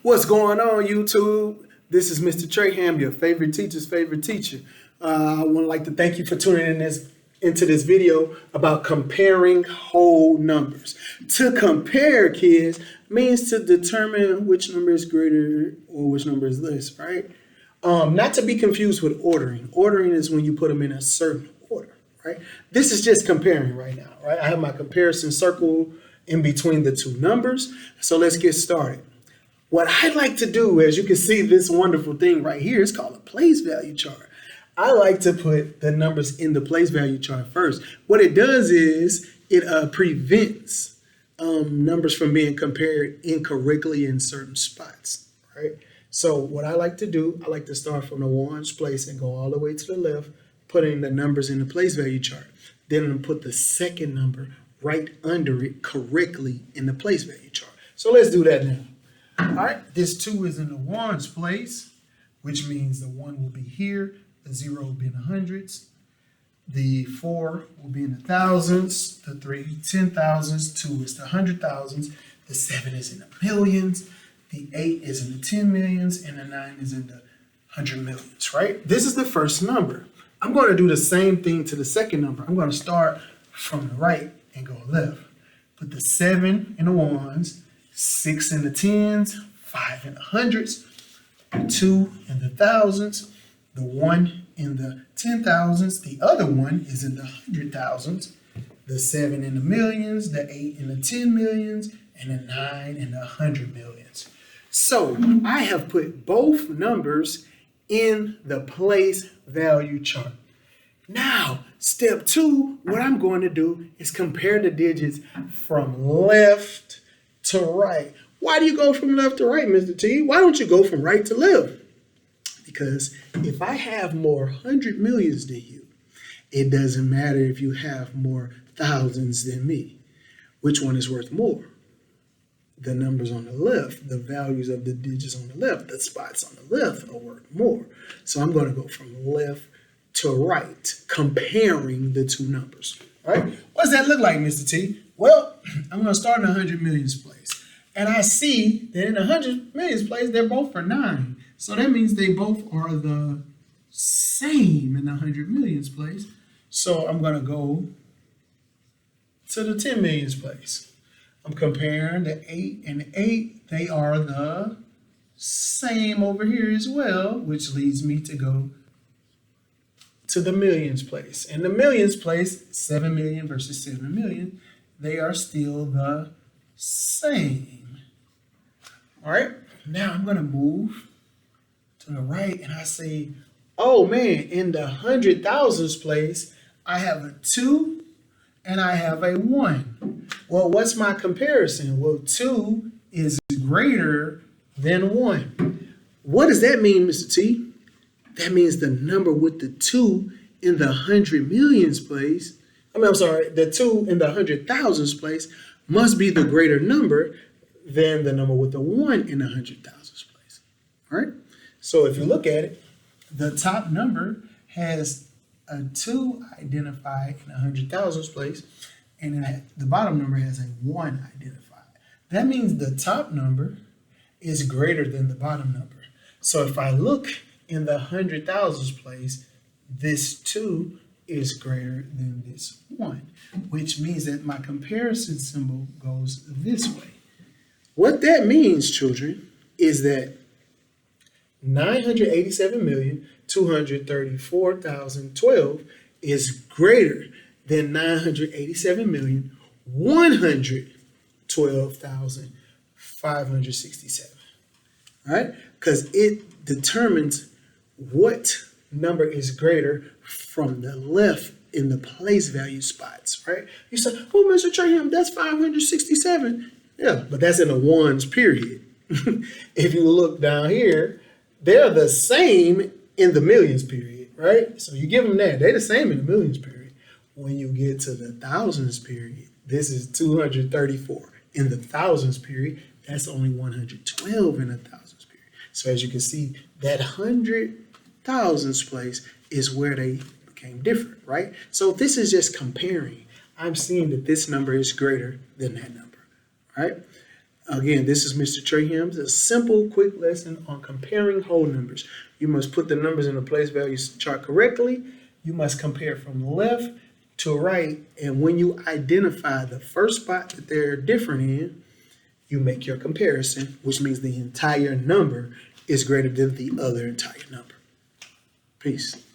What's going on, YouTube? This is Mr. Traham, your favorite teacher's favorite teacher. I want to like to thank you for tuning into this video about comparing whole numbers. To compare, kids, means to determine which number is greater or which number is less, right? Not to be confused with ordering. Ordering is when you put them in a certain order, right? This is just comparing right now, right? I have my comparison circle in between the two numbers. So let's get started. What I like to do, as you can see this wonderful thing right here, is called a place value chart. I like to put the numbers in the place value chart first. What it does is it prevents numbers from being compared incorrectly in certain spots, right? So what I like to do, I like to start from the ones place and go all the way to the left, putting the numbers in the place value chart. Then I'm going to put the second number right under it correctly in the place value chart. So let's do that now. All right, this 2 is in the ones place, which means the 1 will be here, the 0 will be in the hundreds, the 4 will be in the thousands, the 3 ten thousands, 2 is the hundred thousands, the 7 is in the millions, the 8 is in the 10 millions, and the 9 is in the 100 millions, right? This is the first number. I'm going to do the same thing to the second number. I'm going to start from the right and go left. Put the 7 in the ones, 6 in the tens, 5 in the hundreds, the 2 in the thousands, the 1 in the 10,000s, the other 1 is in the 100,000s, the 7 in the millions, the 8 in the 10 millions, and the 9 in the 100 millions. So I have put both numbers in the place value chart. Now, step 2, what I'm going to do is compare the digits from left to right. Why do you go from left to right, Mr. T? Why don't you go from right to left? Because if I have more 100 millions than you, it doesn't matter if you have more thousands than me. Which one is worth more? The numbers on the left, the values of the digits on the left, the spots on the left are worth more. So I'm going to go from left to right, comparing the two numbers. All right? What does that look like, Mr. T? Well, I'm going to start in the 100 millions place. And I see that in the 100 millions place, they're both for 9. So that means they both are the same in the 100 millions place. So I'm going to go to the 10 millions place. I'm comparing the 8 and the 8. They are the same over here as well, which leads me to go to the millions place. In the millions place, 7 million versus 7 million, they are still the same. All right, now I'm going to move to the right and I say, oh man, in the 100,000s place, I have a 2 and I have a 1. Well, what's my comparison? Well, 2 is greater than 1. What does that mean, Mr. T? That means the number with the 2 in the 100 millions place, the 2 in the 100,000s place must be the greater number than the number with the 1 in the 100,000s place. All right? So if you look at it, the top number has a 2 identified in the 100,000s place, and the bottom number has a 1 identified. That means the top number is greater than the bottom number. So if I look in the 100,000s place, this 2 is greater than this 1, which means that my comparison symbol goes this way. What that means, children, is that 987,234,012 is greater than 987,112,567. All right? Because it determines what number is greater from the left in the place value spots, right? You say, oh, Mr. Traham, that's 567. Yeah, but that's in the ones period. If you look down here, they're the same in the millions period, right? So you give them that. They're the same in the millions period. When you get to the thousands period, this is 234. In the thousands period, that's only 112 in the thousands period. So as you can see, that 100,000s place is where they became different, right? So this is just comparing. I'm seeing that this number is greater than that number, right? Again, this is Mr. Trey Hams, a simple, quick lesson on comparing whole numbers. You must put the numbers in the place value chart correctly. You must compare from left to right. And when you identify the first spot that they're different in, you make your comparison, which means the entire number is greater than the other entire number. Peace.